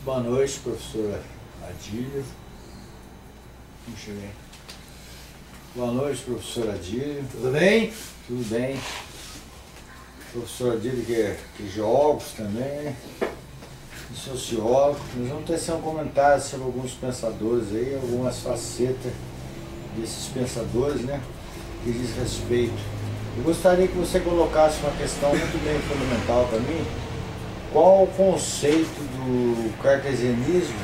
Boa noite, professora Adílio. Deixa eu ver. Boa noite, professora Adílio. Tudo bem? Tudo bem. Professor Adílio, que é geógrafo também, e sociólogo. Nós vamos tecer um comentário sobre alguns pensadores aí, algumas facetas desses pensadores, né, que diz respeito. Eu gostaria que você colocasse uma questão muito bem fundamental para mim. Qual o conceito do cartesianismo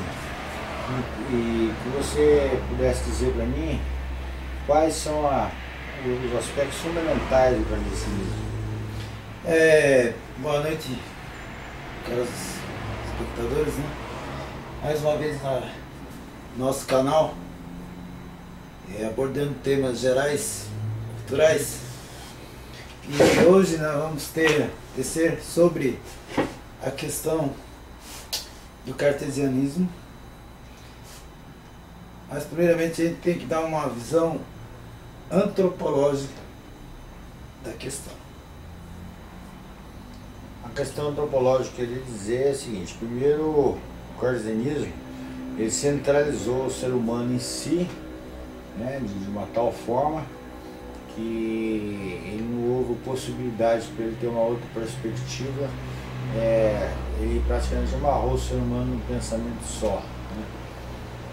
e que você pudesse dizer para mim quais são os aspectos fundamentais do cartesianismo? Boa noite, caros espectadores, né? Mais uma vez no nosso canal, abordando temas gerais, culturais. E hoje nós vamos tecer sobre a questão do cartesianismo. Mas primeiramente a gente tem que dar uma visão antropológica da questão. A questão antropológica que ele dizer é a seguinte: primeiro, o cartesianismo ele centralizou o ser humano em si, né, de uma tal forma que ele não houve possibilidade para ele ter uma outra perspectiva. Ele praticamente amarrou o ser humano num pensamento só, né?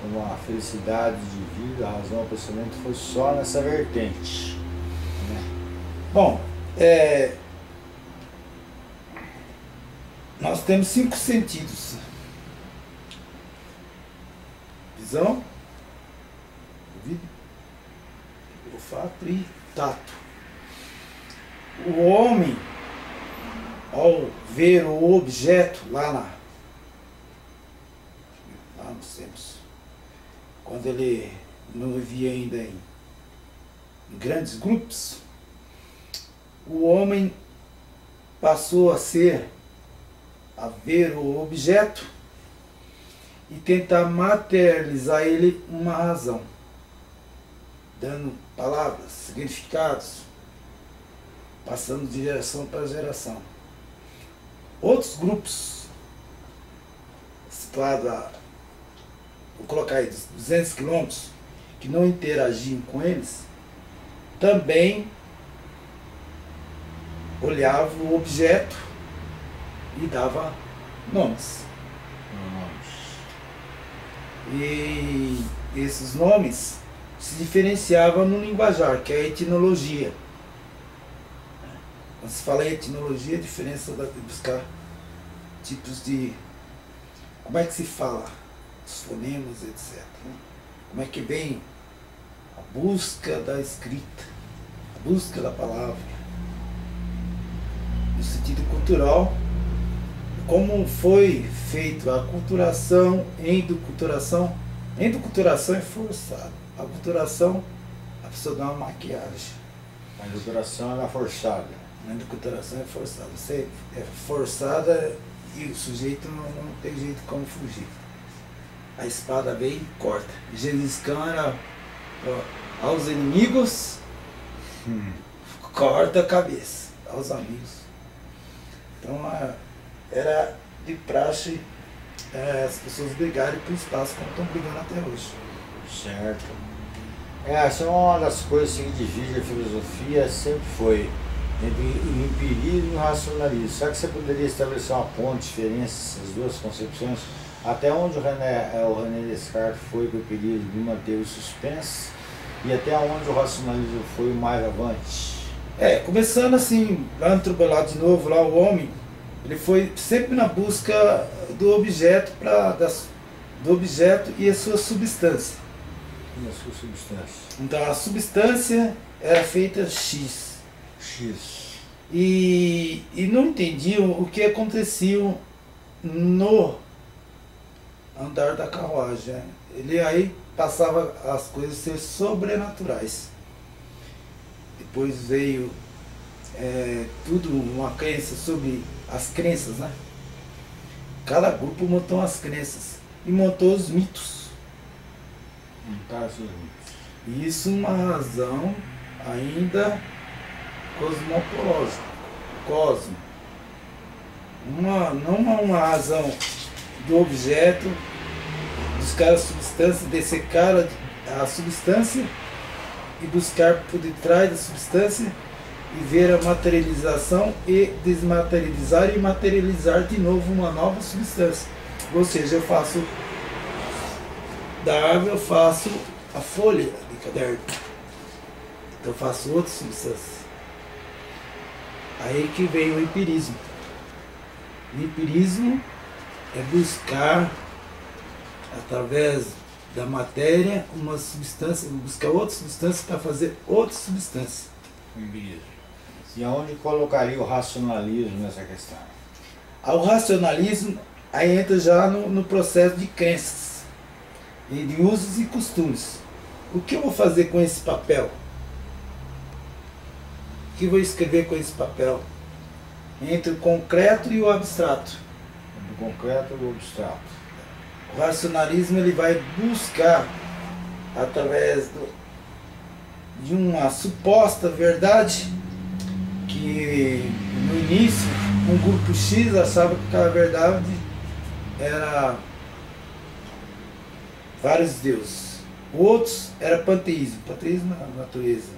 Uma felicidade de vida, a razão, o pensamento foi só nessa vertente, né? Bom, nós temos 5 sentidos: visão, ouvido, olfato e tato. O homem, ao ver o objeto lá nos tempos, quando ele não vivia ainda em grandes grupos, o homem passou a ver o objeto e tentar materializar ele uma razão, dando palavras, significados, passando de geração para geração. Outros grupos, situados vou colocar aí 200 quilômetros, que não interagiam com eles, também olhavam o objeto e dava nomes. E esses nomes se diferenciavam no linguajar, que é a etnologia. Quando se fala em etnologia, a diferença de buscar tipos de... como é que se fala? Os fonemas, etc. Como é que vem a busca da escrita, a busca da palavra. No sentido cultural, como foi feito a aculturação, endoculturação. Endoculturação é forçado. A aculturação, a pessoa dá uma maquiagem. A endoculturação é forçada. A endoculturação é forçada. Você é forçada e o sujeito não tem jeito como fugir. A espada vem e corta. Gengis Khan era aos inimigos, corta a cabeça, aos amigos. Então era de praxe as pessoas brigarem por espaço como estão brigando até hoje. Certo. Essa é uma das coisas que divide a filosofia, sempre foi entre o empirismo e o racionalismo. Será que você poderia estabelecer uma ponte, diferença essas duas concepções? Até onde o René Descartes foi com o empirismo e manteve o suspense, e até onde o racionalismo foi o mais avante? Começando assim, lá no Trubelado de novo, lá o homem, ele foi sempre na busca do objeto, do objeto e a sua substância. E a sua substância? Então a substância era feita X. E não entendiam o que acontecia no andar da carruagem. Ele aí passava as coisas a ser sobrenaturais. Depois veio tudo uma crença sobre as crenças, né? Cada grupo montou as crenças e montou os mitos. E isso é uma razão ainda cosmopológica, cosmo. Não uma razão do objeto, buscar a substância, dessecar a substância e buscar por detrás da substância e ver a materialização e desmaterializar e materializar de novo uma nova substância. Ou seja, eu faço da árvore, eu faço a folha de caderno. Então eu faço outra substância. Aí que vem o empirismo. O empirismo é buscar, através da matéria, uma substância, buscar outra substância para fazer outra substância. E aonde colocaria o racionalismo nessa questão? O racionalismo aí entra já no processo de crenças e de usos e costumes. O que eu vou fazer com esse papel? O que eu vou escrever com esse papel? Entre o concreto e o abstrato. Do concreto e o abstrato. O racionalismo ele vai buscar, através de uma suposta verdade, que no início um grupo X achava que aquela verdade era vários deuses. Outros era panteísmo. Panteísmo é a natureza.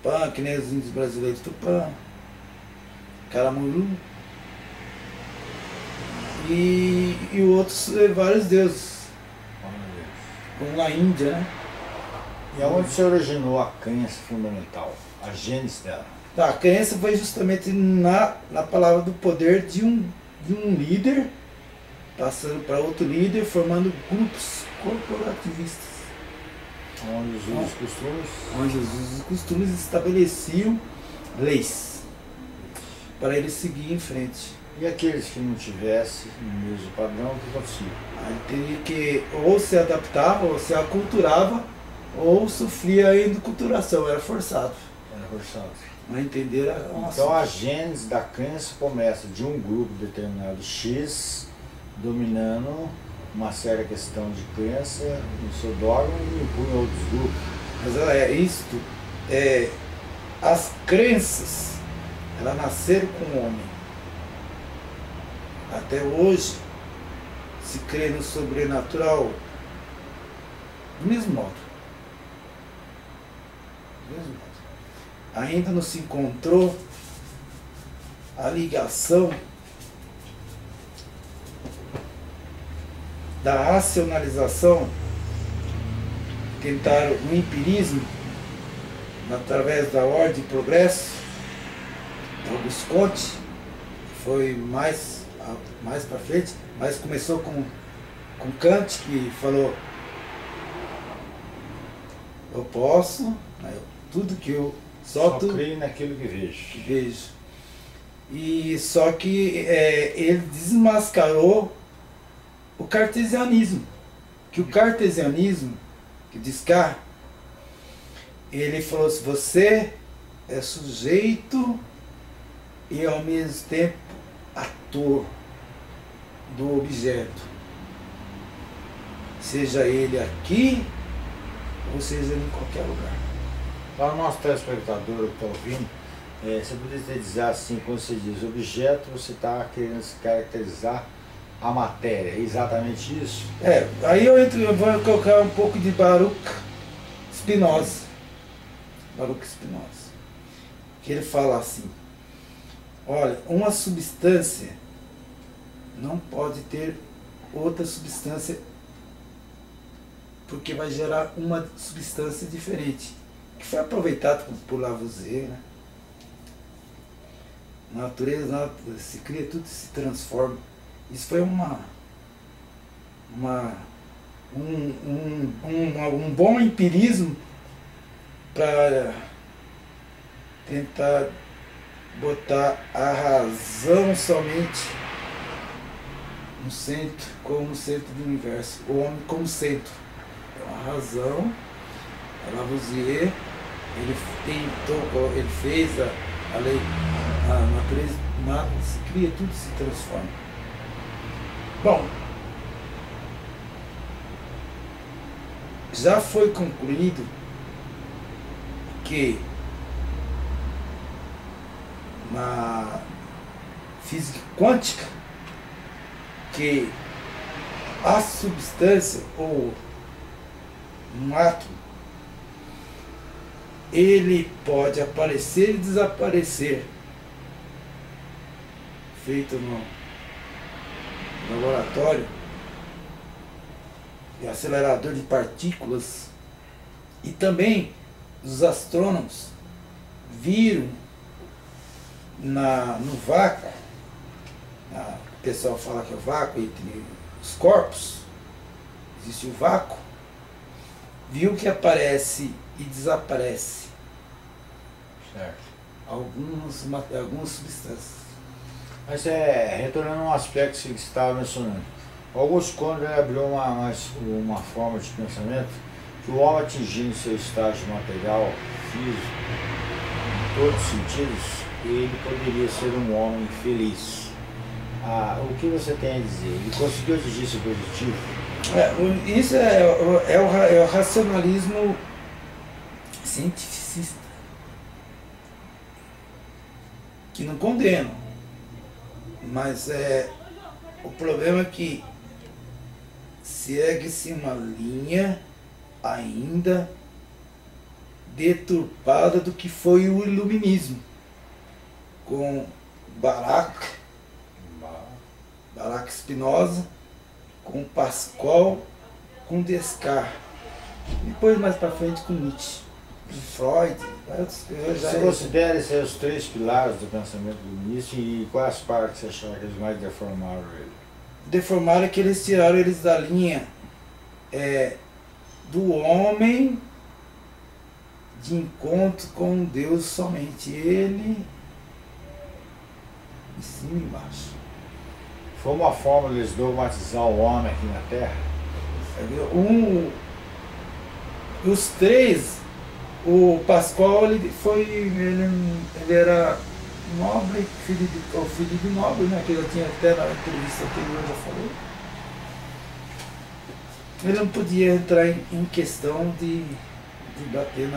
Tupã, que nem os índios brasileiros, Tupã, Caramuru. E outros vários deuses. Como na Índia, né? E aonde se originou a crença fundamental? A gênese dela? A crença foi justamente na palavra do poder de um líder, passando para outro líder, formando grupos corporativistas. Onde os usos e costumes? Onde os usos e costumes estabeleciam leis para ele seguir em frente. E aqueles que não tivessem o mesmo padrão, o que acontecia? Aí teria que ou se adaptava, ou se aculturava, ou sofria a enculturação, era forçado. Era forçado. A entender Então a gênese da crença começa de um grupo determinado X dominando uma séria questão de crença no seu dogma e impunha outros grupos. Mas as crenças, elas nasceram com o homem. Até hoje se crê no sobrenatural do mesmo modo. Do mesmo modo. Ainda não se encontrou a ligação da racionalização, tentaram o empirismo através da ordem e progresso, Auguste Comte, que foi mais para frente, mas começou com Kant, que falou: eu posso, tudo que eu só creio naquilo que vejo. E só que ele desmascarou o cartesianismo. Que o cartesianismo, que Descartes, ele falou assim: você é sujeito e ao mesmo tempo ator do objeto. Seja ele aqui ou seja ele em qualquer lugar. Para o nosso telespectador que está ouvindo, você poderia dizer assim, quando você diz objeto, você está querendo se caracterizar a matéria, é exatamente isso? Aí eu vou colocar um pouco de Baruch Spinoza. Baruch Spinoza. Que ele fala assim: olha, uma substância não pode ter outra substância, porque vai gerar uma substância diferente. Que foi aproveitado por Lavoisier, né? Na natureza se cria, tudo se transforma. Isso foi um bom empirismo para tentar botar a razão somente no centro, como centro do universo, o homem como centro. Então a razão, a Lavoisier, ele fez a lei, a natureza, nada se cria, tudo se transforma. Bom, já foi concluído que na física quântica, que a substância ou um átomo, ele pode aparecer e desaparecer, feito no laboratório, e acelerador de partículas, e também os astrônomos viram no vácuo, o pessoal fala que é o vácuo entre os corpos, existe o vácuo, viu que aparece e desaparece Certo. algumas substâncias. Mas retornando a um aspecto que você estava mencionando, Augusto Conde abriu uma forma de pensamento que o homem atingindo seu estágio material, físico, em todos os sentidos, ele poderia ser um homem feliz. O que você tem a dizer? Ele conseguiu atingir esse objetivo? Isso é o racionalismo cientificista, que não condena, mas o problema é que segue-se uma linha ainda deturpada do que foi o iluminismo, com Baruch Spinoza, com Pascal, com Descartes, depois mais para frente com Nietzsche, Freud. Você considera esses os três pilares do pensamento do Nietzsche e quais partes você achava que eles mais deformaram ele? Deformaram que eles tiraram eles da linha do homem de encontro com Deus somente, ele em cima e embaixo. Foi uma forma de eles dogmatizar o homem aqui na Terra? Os três, o Pascal, ele era nobre, filho de nobre, né? Que já tinha até na entrevista anterior, já falou. Ele não podia entrar em questão de bater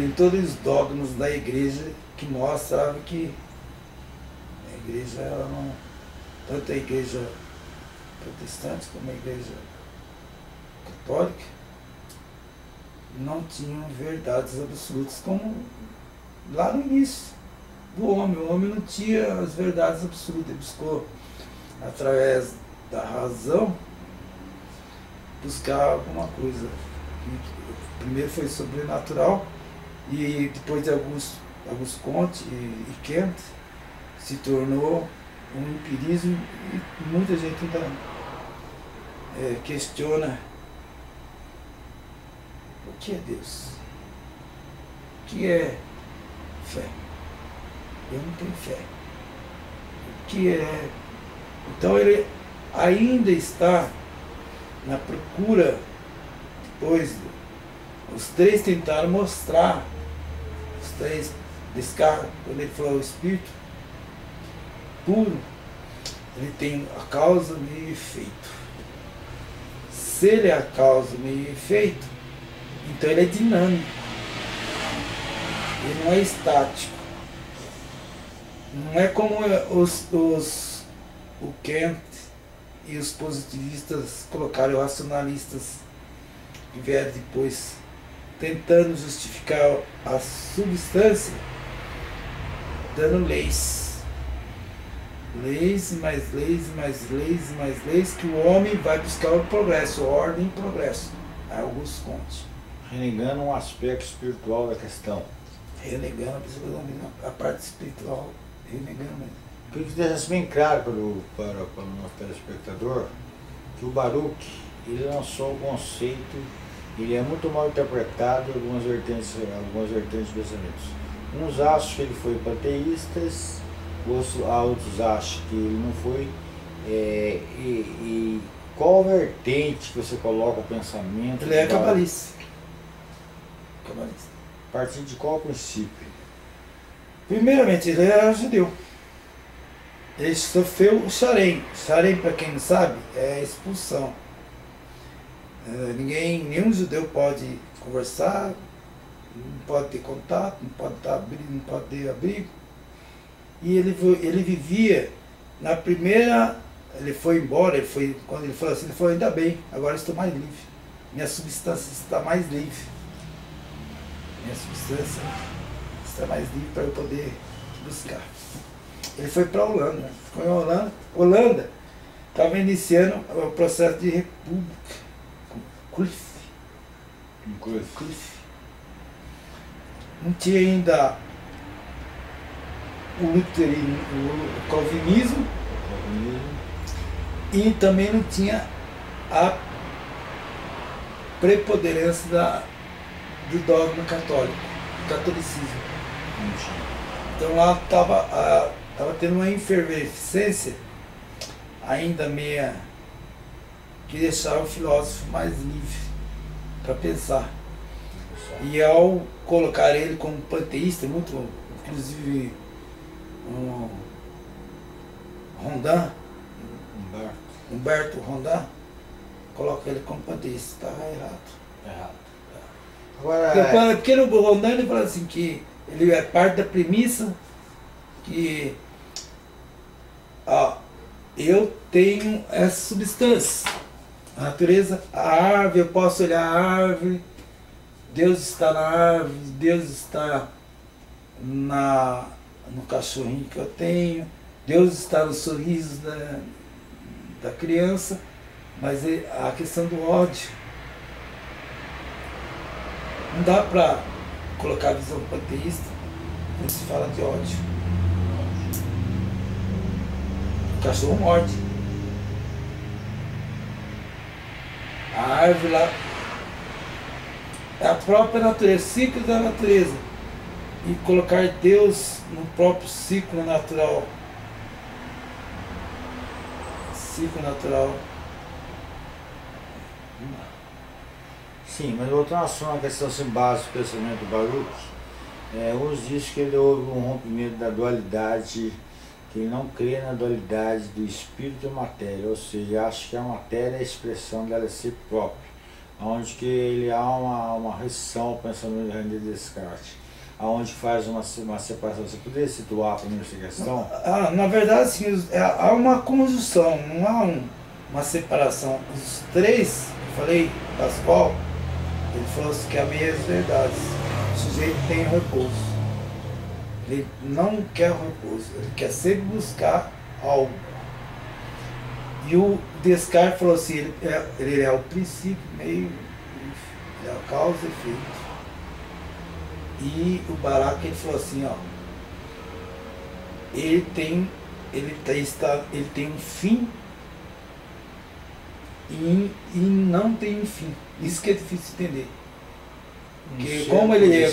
em todos os dogmas da igreja que mostravam que a igreja, ela não, tanto a igreja protestante como a igreja católica, não tinham verdades absolutas, como lá no início do homem. O homem não tinha as verdades absolutas, ele buscou, através da razão, buscar alguma coisa. Primeiro foi sobrenatural, e depois de Auguste Comte e Kant, se tornou um empirismo, e muita gente ainda questiona o que é Deus, o que é fé. Eu não tenho fé. O que é... Então ele ainda está na procura, depois os três tentaram mostrar, os três, Descartes, quando ele falou o espírito puro, ele tem a causa, meio e efeito. Se ele é a causa, meio e efeito, então ele é dinâmico, ele não é estático. Não é como o Kant e os positivistas colocaram, os racionalistas que vieram depois, tentando justificar a substância, dando leis. Leis, mais leis, mais leis, mais leis, que o homem vai buscar o progresso, ordem e progresso. Auguste Comte. Renegando um aspecto espiritual da questão. Renegando a parte espiritual, renegando mesmo. Queria que deixasse bem claro para o nosso telespectador que o Baruch, ele lançou o conceito, ele é muito mal interpretado em algumas vertentes de pensamentos. Uns acham que ele foi panteísta, outros acham que ele não foi. E qual vertente que você coloca o pensamento? Ele é cabalista. A partir de qual princípio? Primeiramente, ele era judeu. Ele sofreu o Sharem. Sharem, para quem não sabe, é a expulsão. Nenhum judeu pode conversar, não pode ter contato, não pode ter abrigo. E ele vivia Na primeira, ele foi embora, quando ele falou assim, ele falou, ainda bem, agora estou mais livre. Minha substância está mais livre. Minha substância está mais livre para eu poder buscar. Ele foi para a Holanda, ficou em Holanda. Holanda estava iniciando o processo de república. Cliff. Não tinha ainda o luterismo, o calvinismo, e também não tinha a preponderância do dogma católico, catolicismo. Então lá estava tendo uma efervescência ainda meia que deixava o filósofo mais livre para pensar. E ao colocar ele como panteísta, muito, inclusive Humberto Rondin, coloca ele como panteísta, estava errado. Agora, Porque no Rondin ele fala assim que ele é parte da premissa que eu tenho essa substância, a natureza, a árvore, eu posso olhar a árvore, Deus está na árvore, Deus está no cachorrinho que eu tenho, Deus está no sorriso da criança, mas a questão do ódio, não dá para colocar a visão panteísta quando se fala de ódio. O cachorro morde. A árvore lá é a própria natureza, ciclo da natureza. E colocar Deus no próprio ciclo natural. Ciclo natural. sim, mas voltando à sua questão assim, básica do pensamento do Baruch, uns dizem que ele houve um rompimento da dualidade, que ele não crê na dualidade do espírito e matéria, ou seja, acha que a matéria é a expressão dela de si própria, onde que ele há uma restrição ao pensamento de René Descartes, aonde faz uma separação. Você poderia situar para mim essa questão? Na verdade, sim, há uma conjunção, não há uma separação. Os três, eu falei, Pascoal, ele falou assim que é a mesma verdade. O sujeito tem o repouso. Ele não quer o repouso, ele quer sempre buscar algo. E o Descartes falou assim, ele é o princípio, meio, ele é a causa e efeito. E o Baruch, ele falou assim, ele tem um fim e não tem um fim. Isso que é difícil de entender. Porque como ele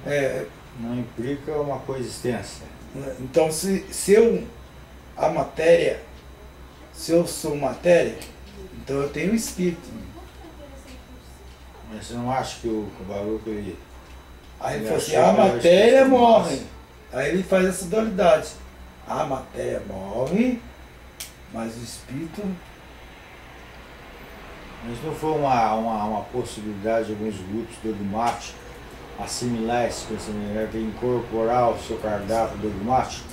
é, não implica uma coexistência. Então se eu sou matéria, então eu tenho um espírito. Mas você não acha que o Baruch Aí ele falou assim, a matéria morre. Aí ele faz essa dualidade. A matéria morre, mas o espírito... Mas não foi uma possibilidade de alguns grupos dogmáticos assimilar esse pensamento, incorporar o seu cardápio dogmático?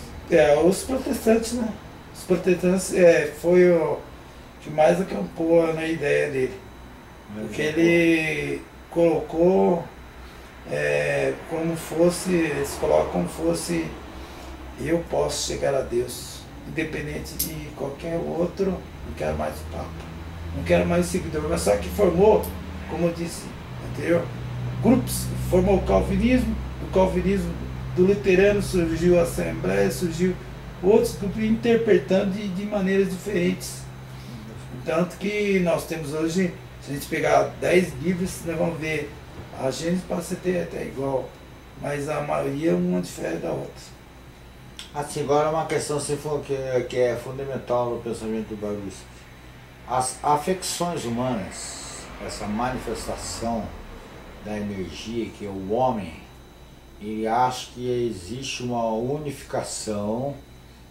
Os protestantes, né? Os protestantes foi o que mais acampou na ideia dele. Porque ele colocou como fosse, eles colocam como fosse, eu posso chegar a Deus, independente de qualquer outro, não quero mais o Papa, não quero mais o seguidor, mas só que formou, como eu disse anterior, grupos, formou o calvinismo, do calvinismo do luterano surgiu a Assembleia, surgiu outros grupos interpretando de maneiras diferentes. Tanto que nós temos hoje, se a gente pegar 10 livros, nós vamos ver, a Gênesis pode ser até igual, mas a maioria uma difere da outra. Assim, agora uma questão assim, que é fundamental no pensamento do Baruch. As afecções humanas, essa manifestação da energia que é o homem, ele acha que existe uma unificação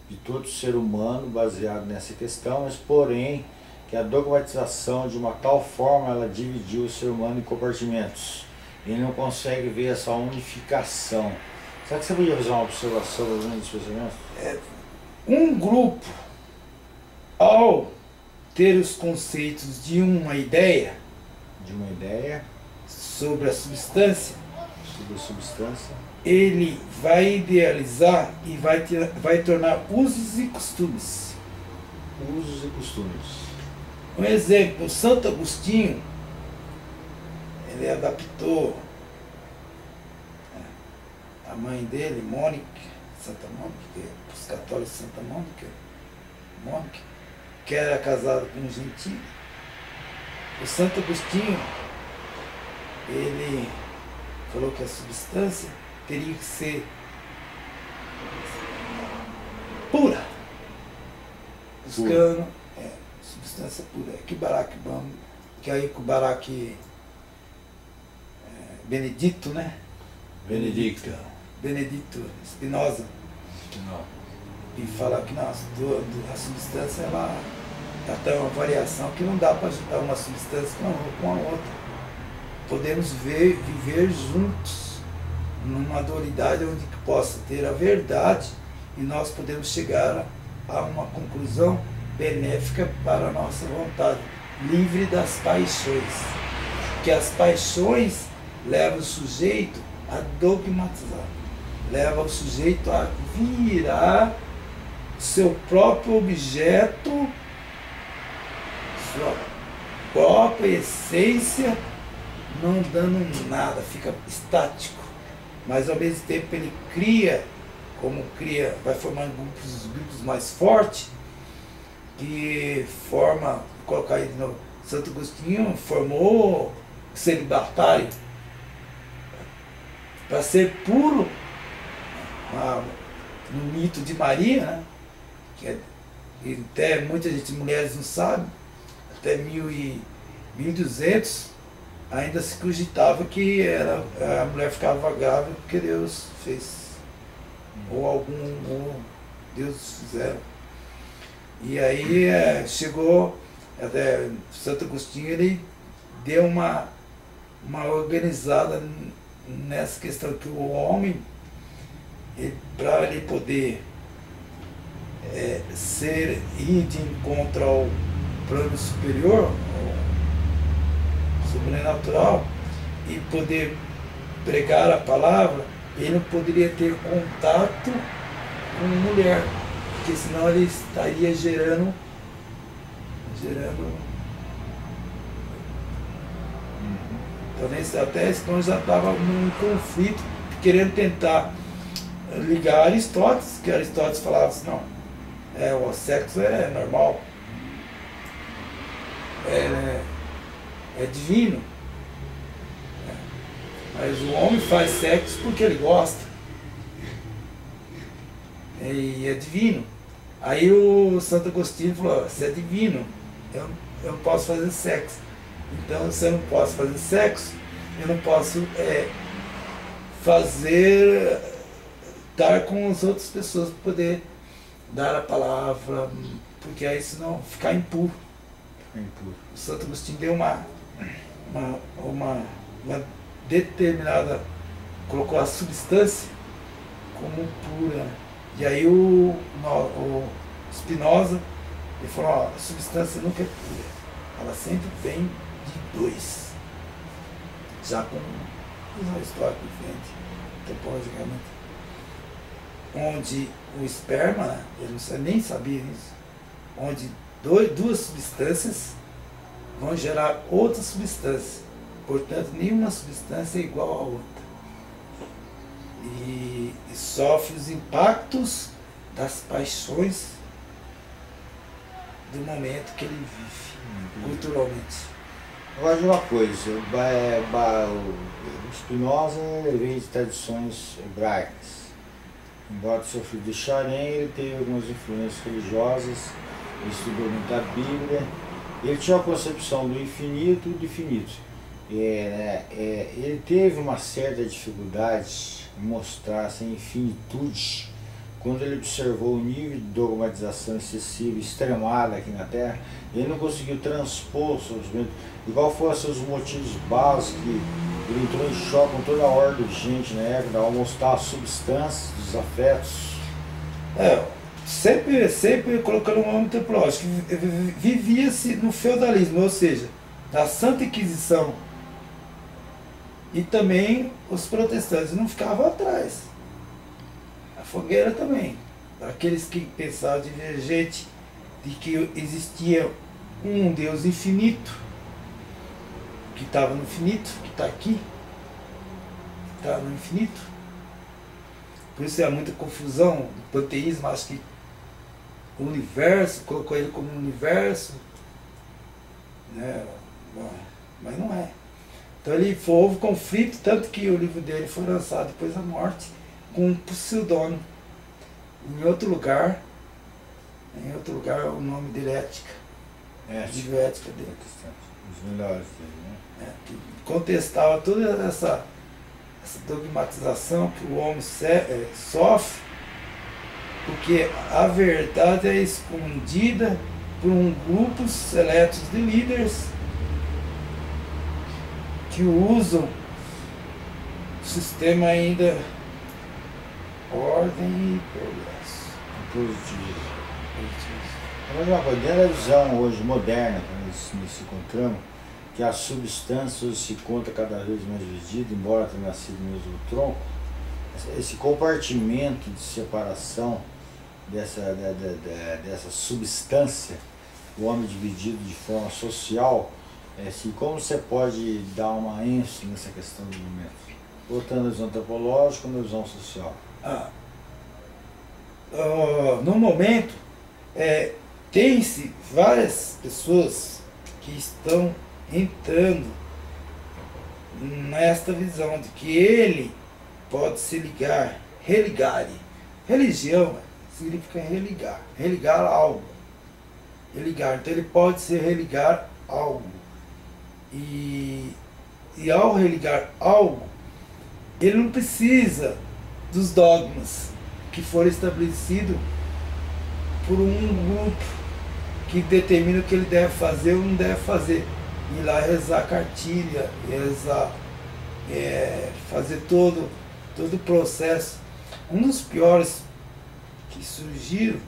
de todo ser humano baseado nessa questão, mas porém que a dogmatização de uma tal forma ela dividiu o ser humano em compartimentos. Ele não consegue ver essa unificação. Será que você podia fazer uma observação dos pensamentos? Um grupo, ao ter os conceitos de uma ideia sobre a substância, ele vai idealizar e vai tornar usos e costumes. Um exemplo, Santo Agostinho, ele adaptou a mãe dele, Santa Mônica, os católicos Santa Mônica, que era casada com um gentile. O Santo Agostinho, ele falou que a substância teria que ser pura. Buscando substância pura. Que Barak Bam, que aí com o Barak Benedito, né? Benedicto Spinoza. E falar que não, a substância ela tem uma variação que não dá para juntar uma substância com a outra. Podemos viver juntos numa dualidade onde que possa ter a verdade e nós podemos chegar a uma conclusão benéfica para a nossa vontade, livre das paixões. Que as paixões levam o sujeito a dogmatizar, levam o sujeito a virar seu próprio objeto, sua própria essência, não dando nada, fica estático. Mas ao mesmo tempo ele vai formando grupos mais fortes, que forma, colocar aí de novo, Santo Agostinho formou celibatário para ser puro, no mito de Maria, né? Que até muita gente, mulheres não sabem, até 1200 ainda se cogitava que a mulher ficava grávida porque Deus fez, ou Deus fizeram. E aí chegou, até Santo Agostinho, ele deu uma organizada nessa questão que o homem, para ele poder ir de encontro ao plano superior, sobrenatural, e poder pregar a palavra, ele não poderia ter contato com mulher, porque senão ele estaria gerando então, até Spinoza já estava num conflito, querendo tentar ligar Aristóteles, que Aristóteles falava assim, não, o sexo é normal, é divino, mas o homem faz sexo porque ele gosta, e é divino. Aí o Santo Agostinho falou, se é divino, eu não posso fazer sexo. Então, se eu não posso fazer sexo, eu não posso estar com as outras pessoas para poder dar a palavra, porque aí senão ficar impuro. O Santo Agostinho deu uma determinada, colocou a substância como pura. E aí o Spinoza, ele falou, ó, a substância nunca é pura, ela sempre vem de dois, já com uma história diferente, topologicamente, onde o esperma, ele nem sabia isso, onde duas substâncias vão gerar outra substância, portanto nenhuma substância é igual à outra, e sofre os impactos das paixões do momento que ele vive, culturalmente. Agora de uma coisa, o Spinoza veio de tradições hebraicas. Embora seu filho de Charém, ele teve algumas influências religiosas, ele estudou muito a Bíblia, ele tinha uma concepção do infinito e do infinito. Ele teve uma certa dificuldade em mostrar essa infinitude quando ele observou o nível de dogmatização excessiva, extremada aqui na Terra. Ele não conseguiu transpor os sofrimentos, igual fossem os motivos básicos, que ele entrou em choque com toda a ordem de gente na época, ao mostrar as substâncias dos afetos. sempre colocando um homem antropológico, vivia-se no feudalismo, ou seja, na Santa Inquisição. E também os protestantes não ficavam atrás. A fogueira também. Aqueles que pensavam divergente de que existia um Deus infinito, que estava no infinito, que está aqui, que está no infinito. Por isso há muita confusão do panteísmo, acho que o universo, colocou ele como universo, né? Mas não é. Então houve conflito, tanto que o livro dele foi lançado depois da morte, com um pseudônimo. Em outro lugar, o nome dele é Ética. Livro Ética dele. Os melhores dele, né? Que contestava toda essa dogmatização que o homem sofre, porque a verdade é escondida por um grupo seleto de líderes que usam o sistema ainda ordem e progresso. Positivo. Mas uma coisa, dentro da visão hoje moderna que nós nos encontramos, que a substância hoje se encontra cada vez mais dividida, embora tenha nascido no mesmo tronco, esse compartimento de separação dessa substância, o homem dividido de forma social, como você pode dar uma ênfase nessa questão do momento? Voltando à visão antropológica ou na visão social? No momento, tem-se várias pessoas que estão entrando nesta visão de que ele pode se religar. Religião significa religar algo. Religar, então ele pode se religar algo. E ao religar algo, ele não precisa dos dogmas que foram estabelecidos por um grupo que determina o que ele deve fazer ou não deve fazer. Ir lá rezar cartilha, fazer todo o processo. Um dos piores que surgiram,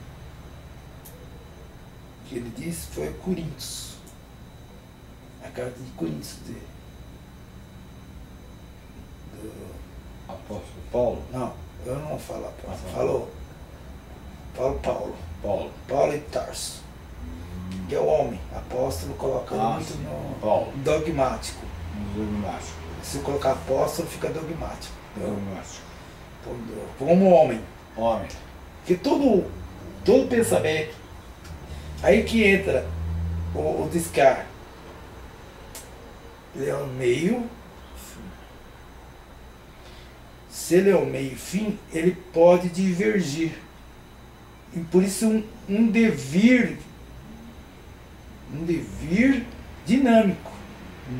que ele disse, foi Coríntios. A carta de Coríntios dele. Apóstolo Paulo? Não, eu não vou falar apóstolo. Paulo. Paulo e Tarso. Que é o homem. Apóstolo coloca muito no dogmático. Se colocar apóstolo, fica dogmático. Como homem. Porque todo pensamento, aí que entra o Descartes. Ele é o meio. Se ele é o meio fim, ele pode divergir. E por isso um devir dinâmico.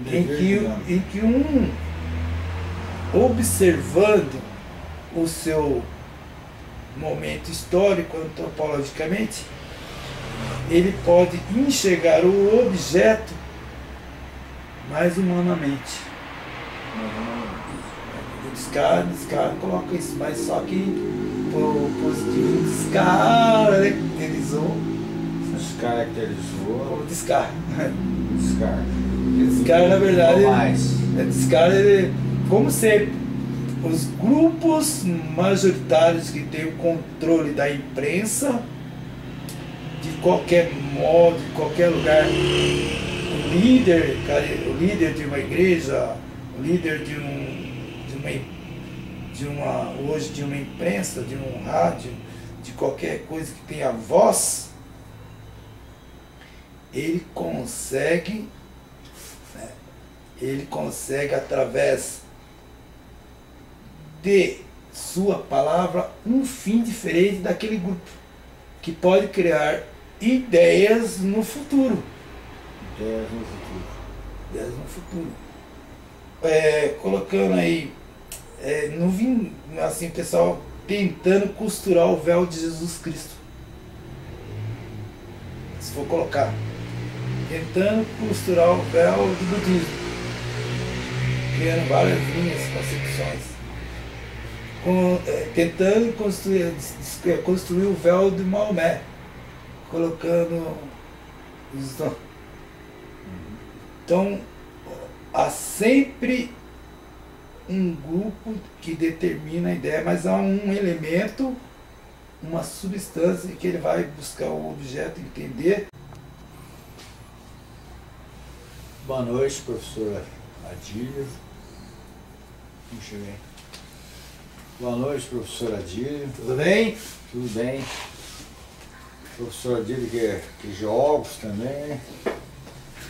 Em que um, observando o seu momento histórico, antropologicamente, ele pode enxergar o objeto mais humanamente. O Descartes coloca isso, mas só que o positivo descaracterizou como Descartes. Descartes, na verdade, Descartes, como sempre, os grupos majoritários que têm o controle da imprensa, de qualquer modo, de qualquer lugar, o líder de uma igreja, o líder de uma imprensa, de um rádio, de qualquer coisa que tenha voz, ele consegue através de sua palavra um fim diferente daquele grupo, que pode criar ideias no futuro. Colocando aí, não vim assim, pessoal tentando costurar o véu de Jesus Cristo. Se for colocar, tentando costurar o véu do budismo, criando várias linhas, concepções. tentando construir o véu de Maomé, colocando os... Então, há sempre um grupo que determina a ideia, mas há um elemento, uma substância que ele vai buscar o objeto, entender. Boa noite, professora Adílio. Boa noite, professora Adílio. Tudo bem? Tudo bem. Professor Adílio, que é geógrafo também,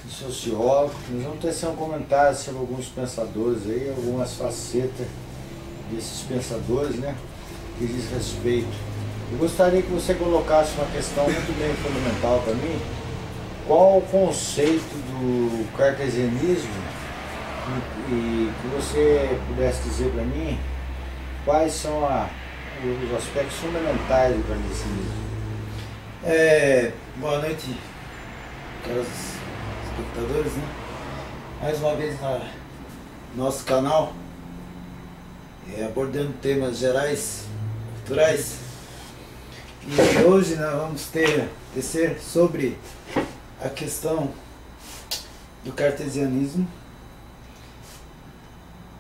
sociólogo. Nós vamos tecer um comentário sobre alguns pensadores aí, algumas facetas desses pensadores, né, que diz respeito. Eu gostaria que você colocasse uma questão muito bem fundamental para mim. Qual o conceito do cartesianismo e que você pudesse dizer para mim quais são os aspectos fundamentais do cartesianismo? Boa noite, caros espectadores, né? Mais uma vez no nosso canal, abordando temas gerais, culturais. E hoje nós vamos tecer sobre a questão do cartesianismo.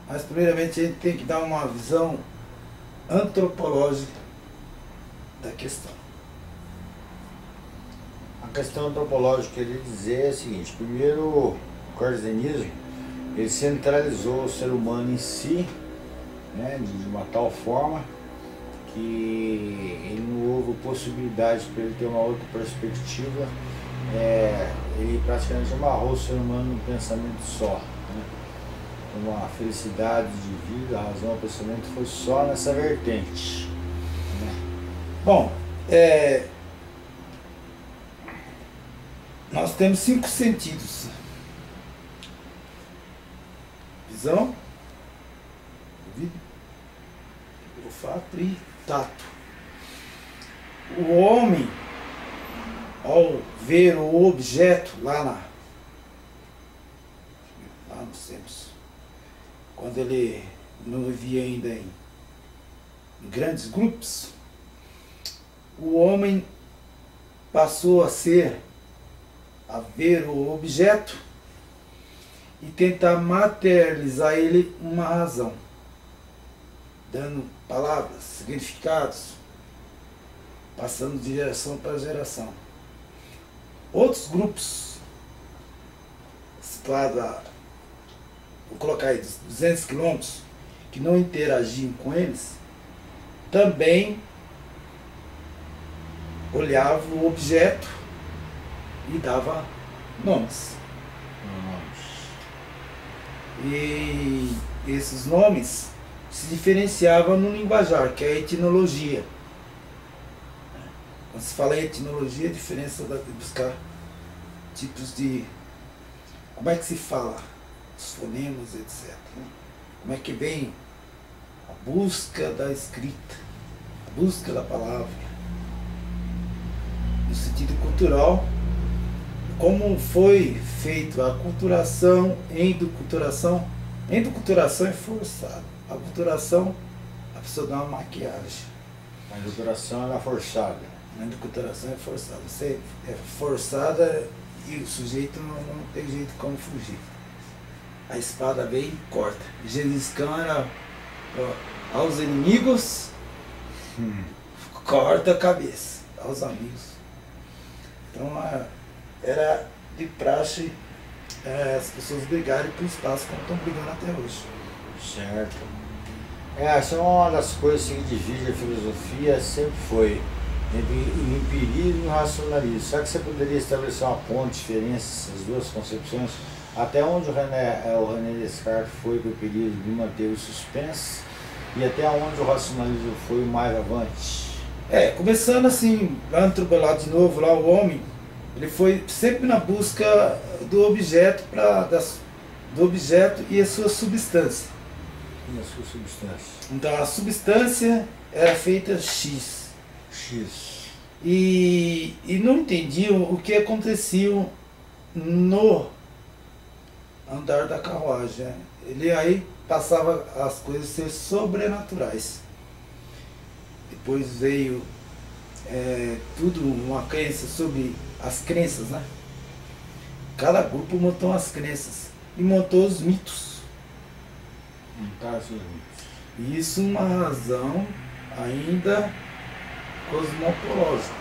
Mas primeiramente a gente tem que dar uma visão antropológica da questão. A questão antropológica que ele dizer é a seguinte: primeiro, o cartesianismo ele centralizou o ser humano em si, né, de uma tal forma que ele não houve possibilidade para ele ter uma outra perspectiva. Ele praticamente amarrou o ser humano num pensamento só, né? Uma felicidade de vida, a razão, o pensamento foi só nessa vertente, né? Bom, nós temos 5 sentidos: visão, ouvido, olfato e tato. O homem, ao ver o objeto lá nos tempos, quando ele não vivia ainda em grandes grupos, o homem passou a ver o objeto e tentar materializar ele uma razão, dando palavras, significados, passando de geração para geração. Outros grupos, situados vou colocar aí 200 quilômetros, que não interagiam com eles, também olhavam o objeto e dava nomes. E esses nomes se diferenciavam no linguajar, que é a etnologia. Quando se fala em etnologia, a diferença de buscar tipos de... como é que se fala? Os fonemas, etc. Né? Como é que vem a busca da escrita, a busca da palavra. No sentido cultural, como foi feito a aculturação, endoculturação. Endoculturação é forçada. A aculturação, a pessoa dá uma maquiagem. A endoculturação é forçada. A endoculturação é forçada. Você é forçada e o sujeito não tem jeito como fugir. A espada vem e corta. Gengis Khan era aos inimigos, corta a cabeça. Aos amigos. Então era de praxe as pessoas brigarem por espaço como estão brigando até hoje. Certo. Essa é uma das coisas que divide a filosofia, sempre foi entre o empirismo e o racionalismo. Será que você poderia estabelecer uma ponte, diferença essas duas concepções? Até onde o René Descartes foi com o empirismo de manter o suspense e até onde o racionalismo foi o mais avante? Começando assim, lá de novo, lá o homem, ele foi sempre na busca do objeto, do objeto e a sua substância. E a sua substância? Então a substância era feita X. E não entendiam o que acontecia no andar da carruagem. Ele aí passava as coisas a ser sobrenaturais. depois veio tudo uma crença sobre as crenças, né? Cada grupo montou as crenças e montou os mitos. Montar seus mitos. E isso é uma razão ainda cosmopológica,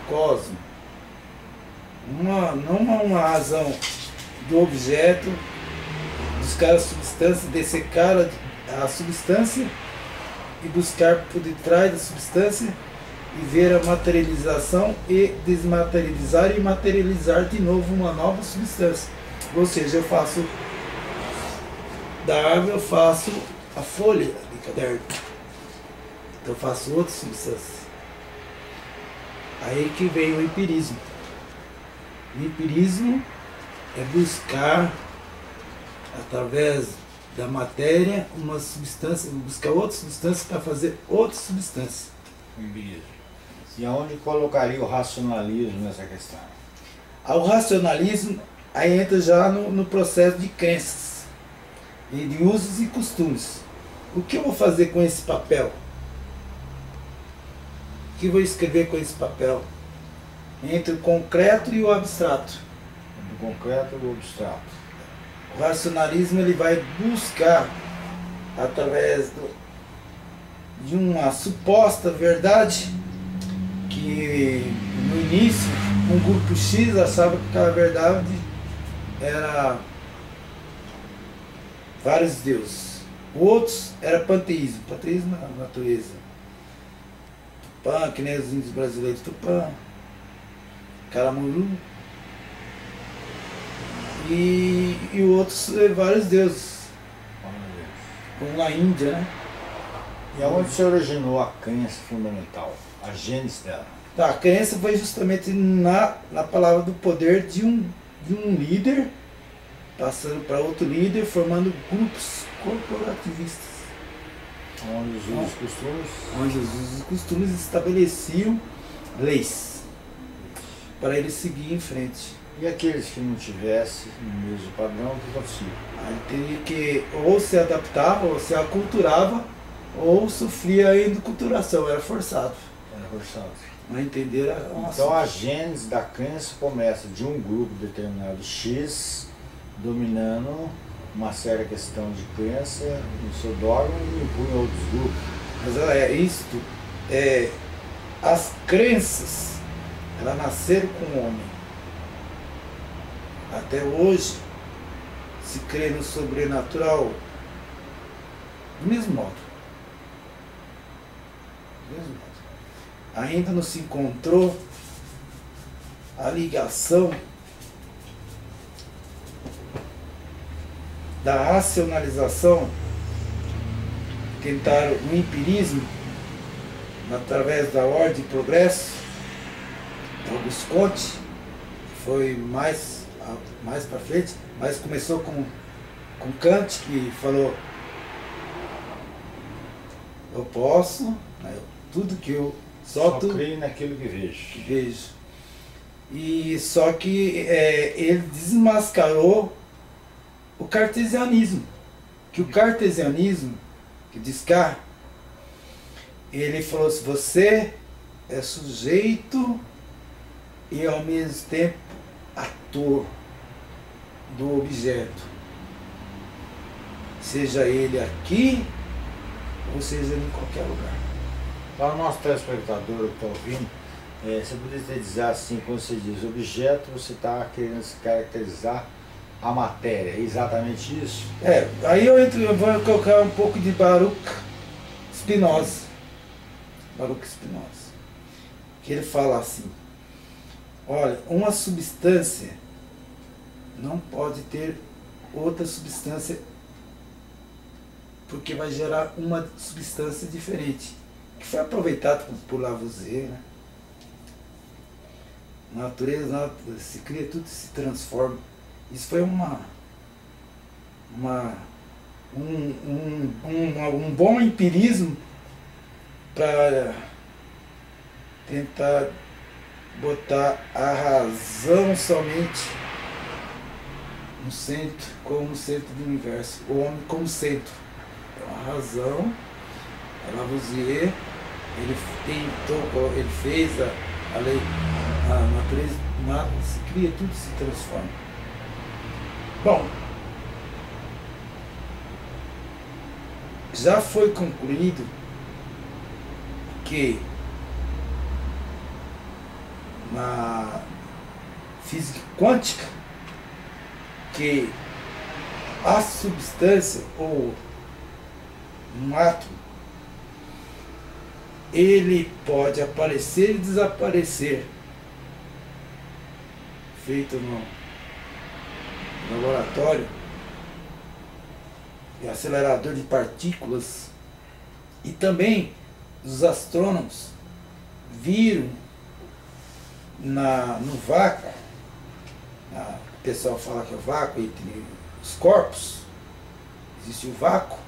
cosmo. Não uma razão do objeto, buscar a substância, dessecar a substância e buscar por detrás da substância e ver a materialização e desmaterializar e materializar de novo uma nova substância. Ou seja, eu faço da árvore, eu faço a folha de caderno. Então eu faço outra substância. Aí que vem o empirismo. O empirismo é buscar, através da matéria, uma substância, buscar outra substância para fazer outra substância. Empirismo. E aonde colocaria o racionalismo nessa questão? O racionalismo aí entra já no processo de crenças e de usos e costumes. O que eu vou fazer com esse papel? O que eu vou escrever com esse papel? Entre o concreto e o abstrato. Do concreto e o abstrato. O racionalismo ele vai buscar, através de uma suposta verdade, que no início um grupo X achava que aquela verdade era vários deuses. Outros era panteísmo. Panteísmo é a natureza. Tupã, que nem os índios brasileiros, Tupã, Caramuru. E outros vários deuses. Como na Índia, né? E aonde se originou a crença fundamental? A gênese dela? A crença foi justamente na palavra do poder de um líder, passando para outro líder, formando grupos corporativistas. Onde os usos e costumes? Onde os usos e costumes estabeleciam leis para ele seguir em frente. E aqueles que não tivessem o mesmo padrão, o que acontecia? Aí teria que ou se adaptava, ou se aculturava, ou sofria a enculturação, era forçado. Era forçado. Não entenderam? Então a gênese da crença começa de um grupo determinado X dominando uma séria questão de crença no seu dogma e impunha outros grupos. Mas as crenças, elas nasceram com o homem. Até hoje se crê no sobrenatural do mesmo modo. Do mesmo modo. Ainda não se encontrou a ligação da racionalização. Tentaram o empirismo através da ordem e progresso, Auguste Comte, que foi mais para frente, mas começou com Kant, que falou: eu posso, tudo que eu só creio naquilo que vejo. E só que ele desmascarou o cartesianismo. Que o cartesianismo, que Descartes, ele falou assim: você é sujeito e ao mesmo tempo ator do objeto, seja ele aqui ou seja em qualquer lugar. Para o nosso telespectador que está ouvindo, você poderia dizer assim, quando você diz objeto, você está querendo se caracterizar a matéria, é exatamente isso? Aí eu vou colocar um pouco de Baruch Spinoza, que ele fala assim: olha, uma substância não pode ter outra substância, porque vai gerar uma substância diferente, que foi aproveitado por Lavoisier, né? Na natureza se cria, tudo se transforma. Isso foi um bom empirismo para tentar botar a razão somente no centro, como centro do universo, o homem como centro. Então a razão, a Lavoisier, ele fez a lei, a natureza, nada se cria, tudo se transforma. Bom, já foi concluído que na física quântica que a substância ou um átomo ele pode aparecer e desaparecer, feito no laboratório, acelerador de partículas, e também os astrônomos viram no vácuo, o pessoal fala que é o vácuo entre os corpos, existe o vácuo,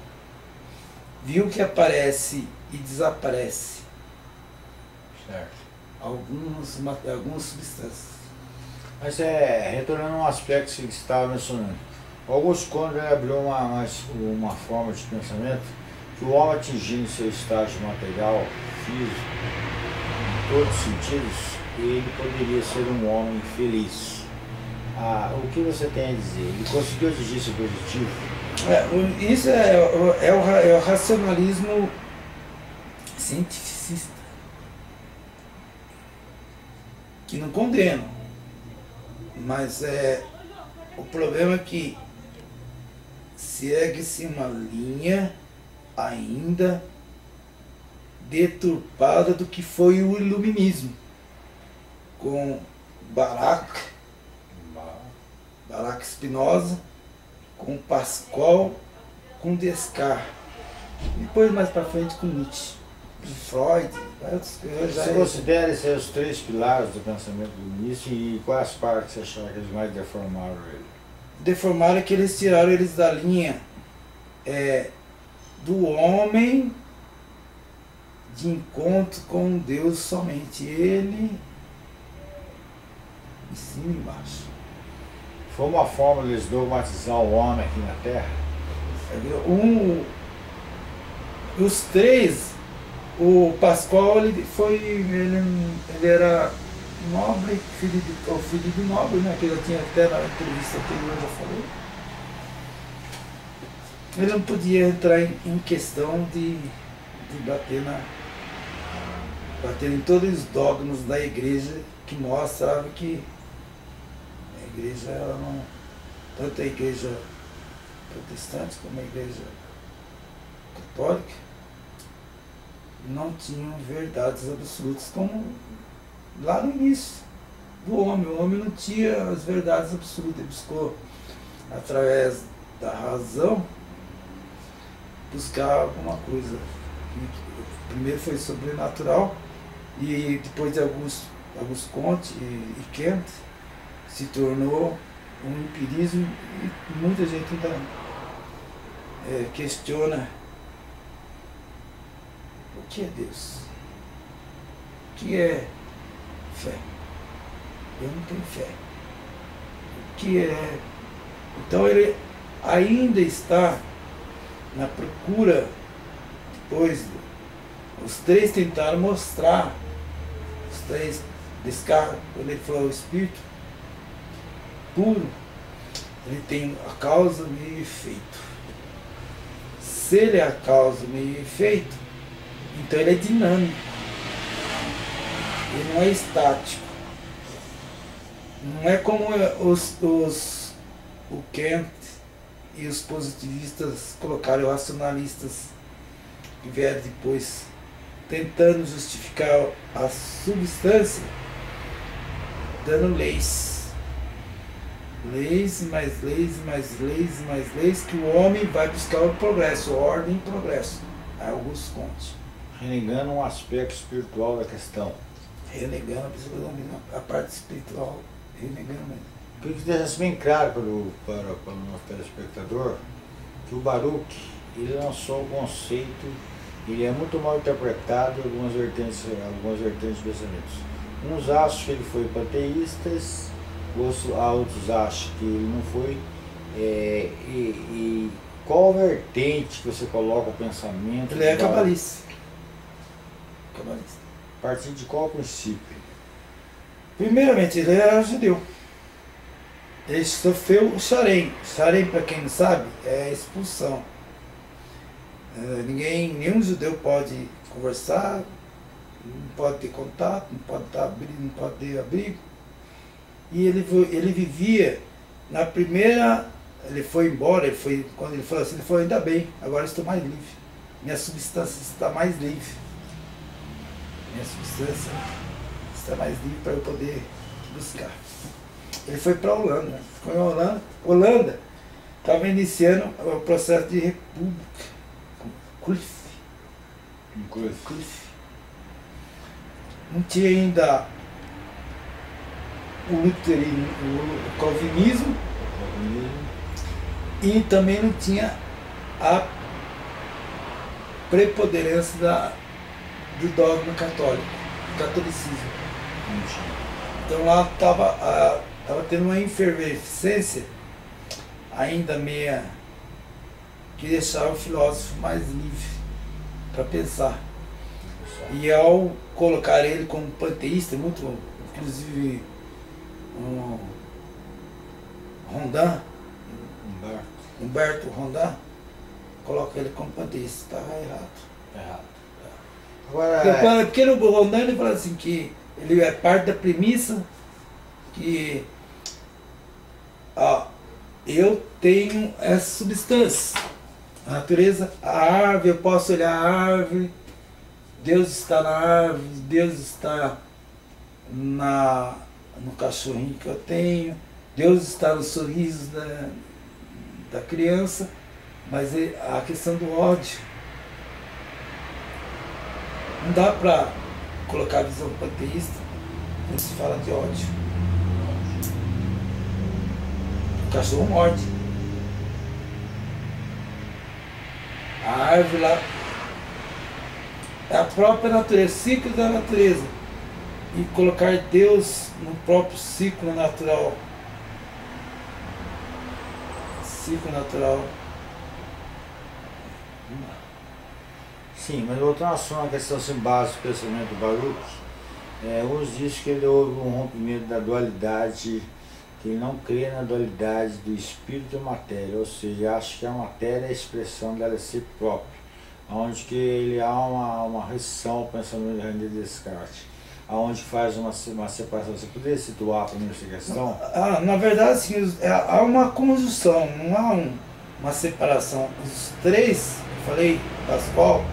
viu que aparece e desaparece Certo. algumas substâncias. Mas retornando a um aspecto que você estava mencionando, Augusto Conde abriu uma forma de pensamento que o homem atingindo seu estágio material, físico, em todos os sentidos, ele poderia ser um homem feliz. O que você tem a dizer? Ele conseguiu atingir esse objetivo? Isso é o racionalismo cientificista, que não condena, mas o problema é que segue-se uma linha ainda deturpada do que foi o iluminismo, com Baruch Spinoza, com Pascal, com Descartes, depois mais para frente com Nietzsche, Freud. Você considera esses os três pilares do pensamento iluminista e quais partes você acha que eles mais deformaram ele? Deformaram que eles tiraram eles da linha do homem de encontro com Deus somente, ele em cima e embaixo. Foi uma forma de eles dogmatizar o homem aqui na Terra? Os três, o Pascal ele era nobre, filho de nobre, né? Que eu tinha até na entrevista anterior, já falei. Ele não podia entrar em questão de bater em todos os dogmas da igreja que mostravam que a igreja, ela não, tanto a igreja protestante como a igreja católica, não tinham verdades absolutas, como lá no início do homem. O homem não tinha as verdades absolutas, ele buscou, através da razão, buscar alguma coisa. Primeiro foi sobrenatural, e depois de Auguste Comte e Kant, se tornou um empirismo, e muita gente ainda questiona o que é Deus, o que é fé. Eu não tenho fé. O que é? Então ele ainda está na procura, depois os três tentaram mostrar, os três Descartes, quando ele falou o espírito puro, ele tem a causa, meio e efeito. Se ele é a causa, meio e efeito, então ele é dinâmico, ele não é estático. Não é como o Kant e os positivistas colocaram, os racionalistas que vieram depois, tentando justificar a substância, dando leis. Leis, mais leis, mais leis, mais leis, que o homem vai buscar o progresso, ordem e progresso. Aí Auguste Comte. Renegando um aspecto espiritual da questão. Renegando a parte espiritual, renegando mesmo. Queria que deixasse bem claro para o nosso telespectador que o Baruch, ele lançou um conceito, ele é muito mal interpretado em algumas vertentes de pensamentos. Uns acham que ele foi panteísta, outros acham que ele não foi. E qual vertente que você coloca o pensamento? Ele é cabalista. cabalista. A partir de qual princípio? Primeiramente, ele era judeu. Ele sofreu o Sharem. Sharem, para quem não sabe, é expulsão. Nenhum judeu pode conversar, não pode ter contato, não pode ter abrigo. E ele vivia na primeira. Ele foi embora, quando ele falou assim, ele falou, ainda bem, agora estou mais livre. Minha substância está mais livre. Minha substância está mais livre para eu poder buscar. Ele foi para a Holanda, ficou em Holanda. Holanda estava iniciando o processo de república. Cliff. Não tinha ainda o luterismo, o calvinismo, e também não tinha a preponderância do dogma católico, do catolicismo. Então lá estava tendo uma efervescência ainda meia que deixava o filósofo mais livre para pensar. E ao colocar ele como panteísta, muito, inclusive Humberto Rondin, coloca ele como panteísta, estava errado. Agora, porque no Rondin ele fala assim que ele é parte da premissa que eu tenho essa substância, a natureza, a árvore, eu posso olhar a árvore, Deus está na árvore, Deus está no cachorrinho que eu tenho, Deus está no sorriso da criança, mas a questão do ódio, não dá para colocar a visão panteísta quando se fala de ódio. O cachorro morde. A árvore lá é a própria natureza, ciclo da natureza. E colocar Deus no próprio ciclo natural. Sim, mas voltando à sua questão assim, básica do pensamento do Baruch, uns dizem que ele houve um rompimento da dualidade, que ele não crê na dualidade do espírito e matéria, ou seja, acha que a matéria é a expressão dela de si própria, onde que ele há uma restrição ao pensamento de René Descartes, aonde faz uma separação. Você poderia situar para mim essa questão? Na verdade, sim, há uma conjunção, não há uma separação. Os três, eu falei, Pascoal,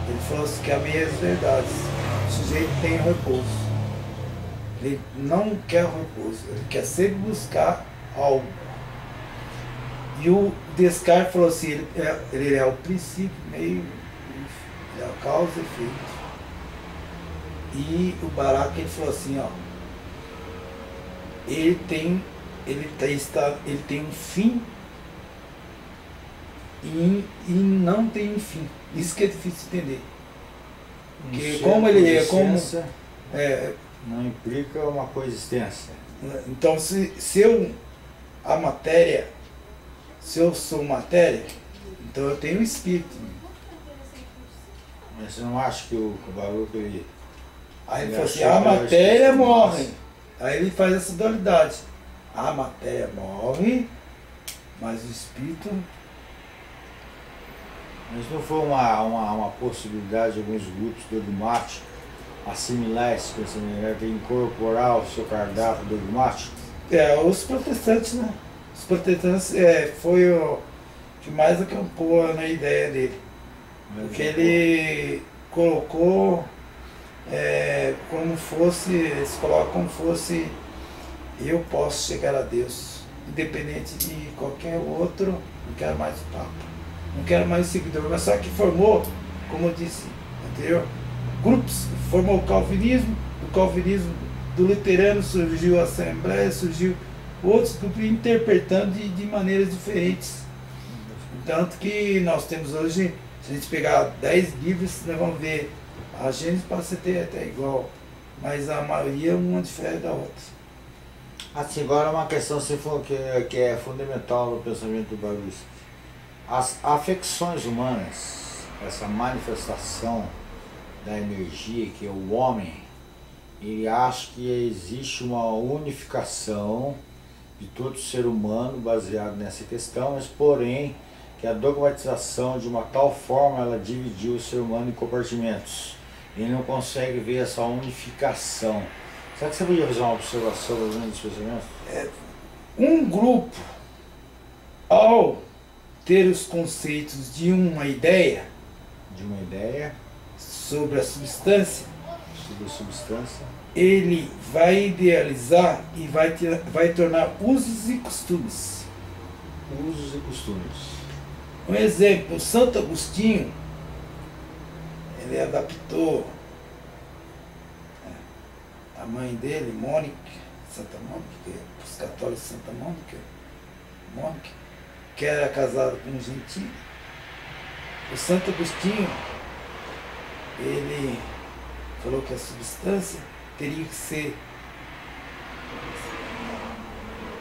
ele falou assim que há meias verdades. O sujeito tem o repouso. Ele não quer o repouso, ele quer sempre buscar algo. E o Descartes falou assim, ele é o princípio, meio, ele é a causa e efeito. E o Barak, ele falou assim, ele tem um fim e não tem um fim. Isso que é difícil de entender. Porque como ele é, não implica uma coexistência. Então se eu sou matéria, então eu tenho um espírito. Mas você não acha que o Baruch Aí ele falou assim, a matéria morre. Aí ele faz essa dualidade. A matéria morre, mas o espírito... Mas não foi uma possibilidade de alguns grupos dogmáticos assimilar esse pensamento, incorporar o seu cardápio dogmático? Os protestantes, né? Os protestantes foi o que mais acampou na ideia dele. Porque ele colocou como fosse, eles colocam como fosse, eu posso chegar a Deus, independente de qualquer outro, não quero mais o Papa, não quero mais o seguidor, mas só que formou, como eu disse anterior, grupos, formou o calvinismo, do calvinismo do luterano surgiu a Assembleia, surgiu outros grupos interpretando de maneiras diferentes. Tanto que nós temos hoje, se a gente pegar 10 livros, nós vamos ver a Gênesis pode ser até igual, mas a maioria uma difere da outra. Assim, agora uma questão que é fundamental no pensamento do Baruch. As afecções humanas, essa manifestação da energia, que é o homem, ele acha que existe uma unificação de todo ser humano baseado nessa questão, mas porém que a dogmatização de uma tal forma ela dividiu o ser humano em compartimentos. Ele não consegue ver essa unificação. Será que você podia fazer uma observação dos pensamentos? Um grupo, ao ter os conceitos de uma ideia sobre a substância, ele vai idealizar e vai tornar usos e costumes. Um exemplo, Santo Agostinho, ele adaptou a mãe dele, Mônica, Santa Mônica, os católicos Santa Mônica, que era casado com um gentile. O Santo Agostinho, ele falou que a substância teria que ser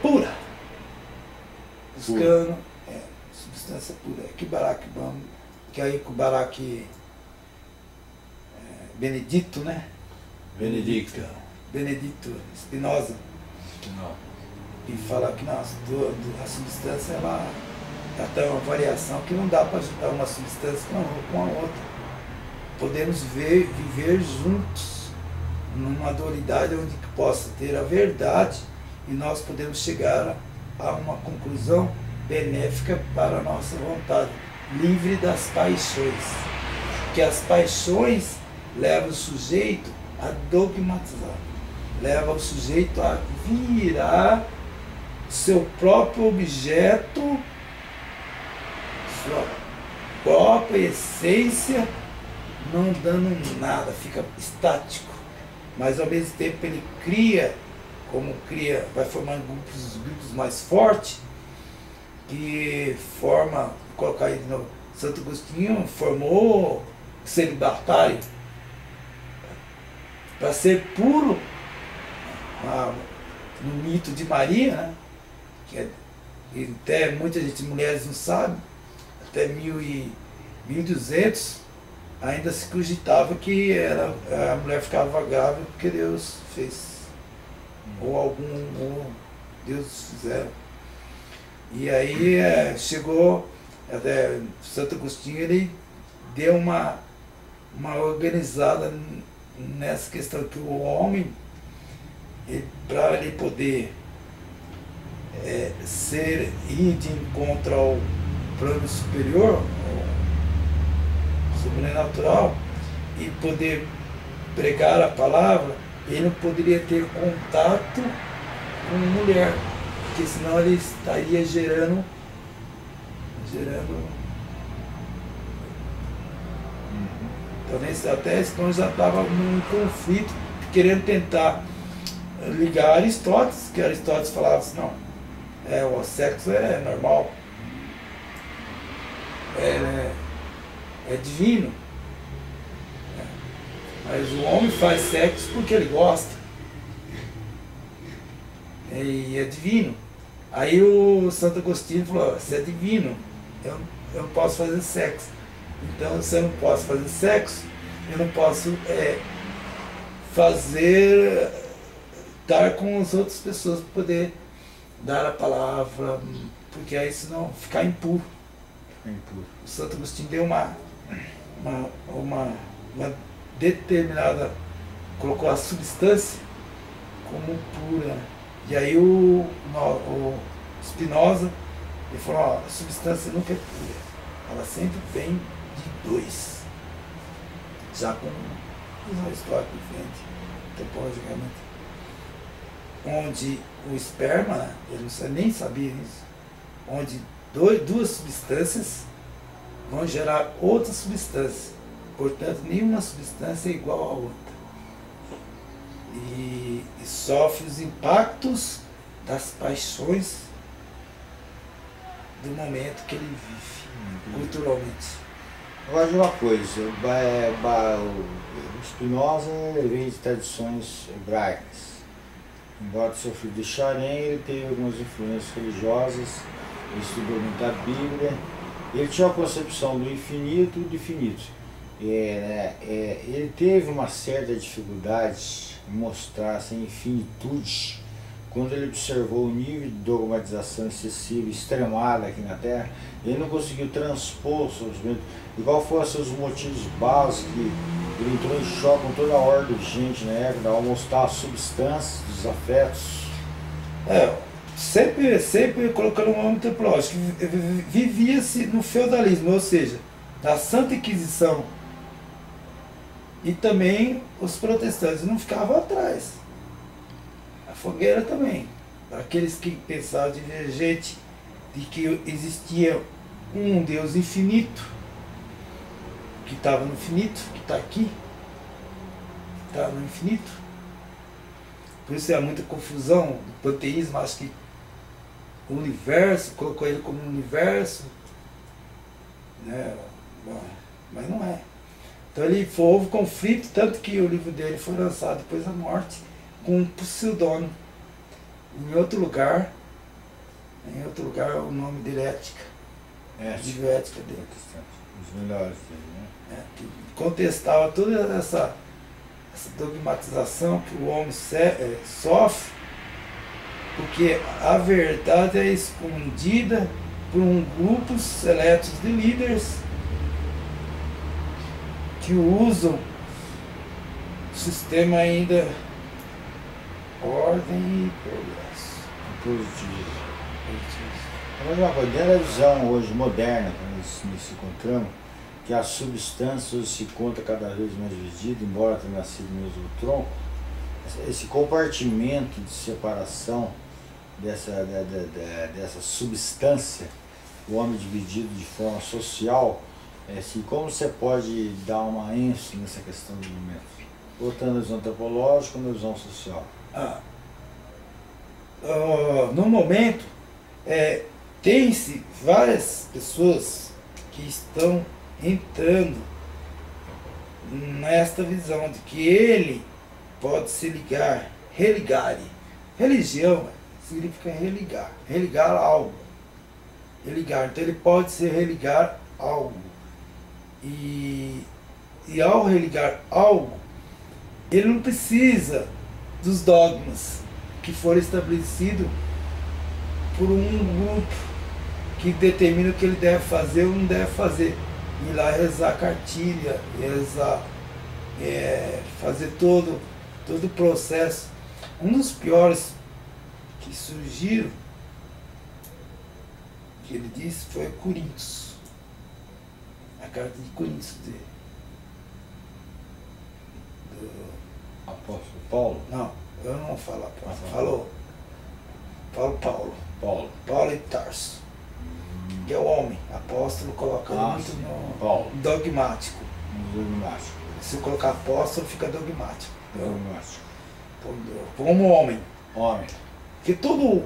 pura, buscando substância pura. Que Barak vamos, que aí com o Barak Benedito, né? Benedito Spinoza. E fala que a substância ela tem uma variação que não dá para juntar uma substância com a outra. Podemos viver juntos numa dualidade onde possa ter a verdade e nós podemos chegar a uma conclusão benéfica para a nossa vontade, livre das paixões. Porque as paixões levam o sujeito a dogmatizar, levam o sujeito a virar seu próprio objeto, sua própria essência, não dando nada, fica estático. Mas ao mesmo tempo ele vai formando grupos mais fortes, que forma, colocar aí de novo, Santo Agostinho formou celibatário para ser puro, no mito de Maria, né? Que até muitas mulheres não sabem, até 1200 ainda se cogitava que a mulher ficava grávida porque Deus fez, ou Deus fizeram. E aí chegou, até Santo Agostinho, ele deu uma organizada nessa questão que o homem, para ele poder ir de encontro ao plano superior, ao sobrenatural, e poder pregar a palavra, ele não poderia ter contato com mulher, porque senão ele estaria gerando então até Spinoza já estava num conflito, querendo tentar ligar Aristóteles, que Aristóteles falava assim, não, o sexo é normal, é divino, mas o homem faz sexo porque ele gosta, e é divino. Aí o Santo Agostinho falou, se é divino, eu não posso fazer sexo. Então, se eu não posso fazer sexo, eu não posso estar com as outras pessoas para poder dar a palavra, porque aí senão ficar impuro. O Santo Agostinho deu uma determinada, colocou a substância como pura. E aí o Spinoza, ele falou, a substância nunca é pura, ela sempre vem de dois, já com uma história diferente, topologicamente, onde o esperma, ele nem sabia isso, onde duas substâncias vão gerar outra substância, portanto nenhuma substância é igual à outra, e sofre os impactos das paixões do momento que ele vive, culturalmente. Agora de uma coisa, o Spinoza vem de tradições hebraicas. Embora seu filho de Charém, ele teve algumas influências religiosas, ele estudou muito a Bíblia, ele tinha uma concepção do infinito e do infinito. Ele teve uma certa dificuldade em mostrar essa infinitude quando ele observou o nível de dogmatização excessiva, extremada aqui na Terra. Ele não conseguiu transpor o sofrimento. E qual foram os seus motivos básicos que ele entrou em choque com toda a ordem de gente na época, ao mostrar as substâncias dos afetos? Sempre colocando um âmbito teológico, vivia-se no feudalismo, ou seja, na Santa Inquisição. E também os protestantes não ficavam atrás. A fogueira também. Aqueles que pensavam divergente de que existia um Deus infinito, que estava no infinito, que está aqui, que está no infinito. Por isso há muita confusão do panteísmo, acho que o universo, colocou ele como um universo, né? Bom, mas não é. Então houve conflito, tanto que o livro dele foi lançado depois da morte, com um pseudônimo. Em outro lugar, o nome dele é Ética. Livro Ética dele. Os melhores dele, né? Que contestava toda essa dogmatização que o homem sofre, porque a verdade é escondida por um grupo seleto de líderes que usam o sistema ainda ordem e progresso. Positivo. Mas uma coisa, dentro da visão hoje moderna que nós nos encontramos, que a substância hoje se encontra cada vez mais dividida, embora tenha nascido no mesmo tronco, esse compartimento de separação dessa substância, o homem dividido de forma social, assim, como você pode dar uma ênfase nessa questão do momento? Botando na visão antropológica ou na visão social? No momento, tem-se várias pessoas que estão entrando nesta visão de que ele pode se religar. Religião significa religar algo. Religar, então ele pode se religar algo. E ao religar algo, ele não precisa dos dogmas que foram estabelecidos por um grupo que determina o que ele deve fazer ou não deve fazer. Ir lá rezar cartilha, fazer todo o processo. Um dos piores que surgiram, que ele disse, foi Coríntios. A carta de Coríntios dele. Apóstolo Paulo? Não, eu não vou falar Paulo. Paulo. Paulo de Tarso. Que é o homem. Apóstolo coloca muito no dogmático. Se eu colocar apóstolo, fica dogmático. Como homem. Porque todo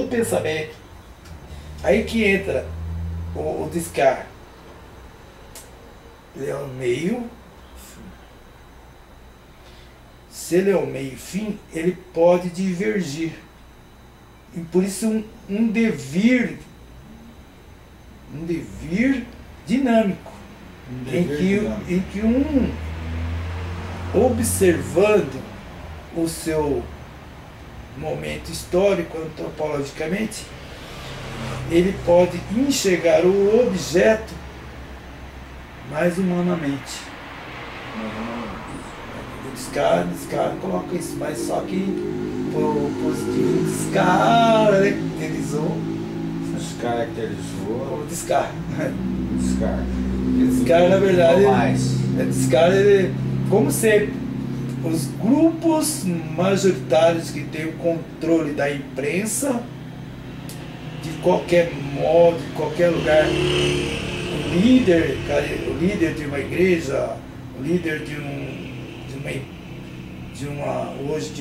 pensamento, aí que entra o Descartes. Ele é o meio. Se ele é o meio fim, ele pode divergir. E por isso um devir dinâmico. Em que um, observando o seu momento histórico, antropologicamente, ele pode enxergar o objeto mais humanamente. O Descartes coloca isso, mas só que o positivo descaracterizou o Descartes. Descartes, na verdade, Descartes, como sempre, os grupos majoritários que têm o controle da imprensa, de qualquer modo, de qualquer lugar, o líder de uma igreja, o líder de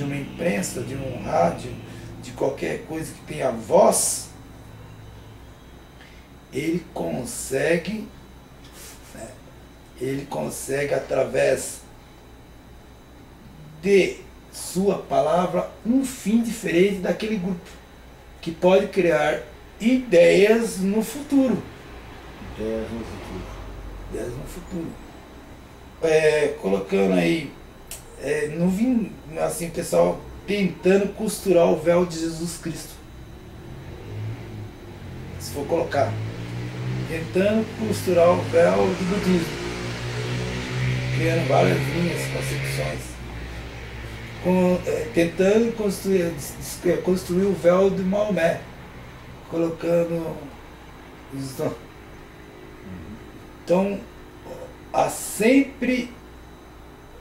uma imprensa, de um rádio, de qualquer coisa que tenha voz, ele consegue através de sua palavra um fim diferente daquele grupo, que pode criar ideias no futuro. colocando aí, não vim assim, pessoal, tentando costurar o véu de Jesus Cristo. Se for colocar, tentando costurar o véu do budismo, criando várias linhas, concepções. Tentando construir o véu de Maomé, colocando os. Então, há sempre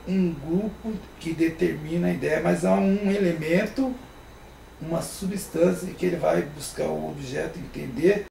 um grupo que determina a ideia, mas há um elemento, uma substância que ele vai buscar o objeto, entender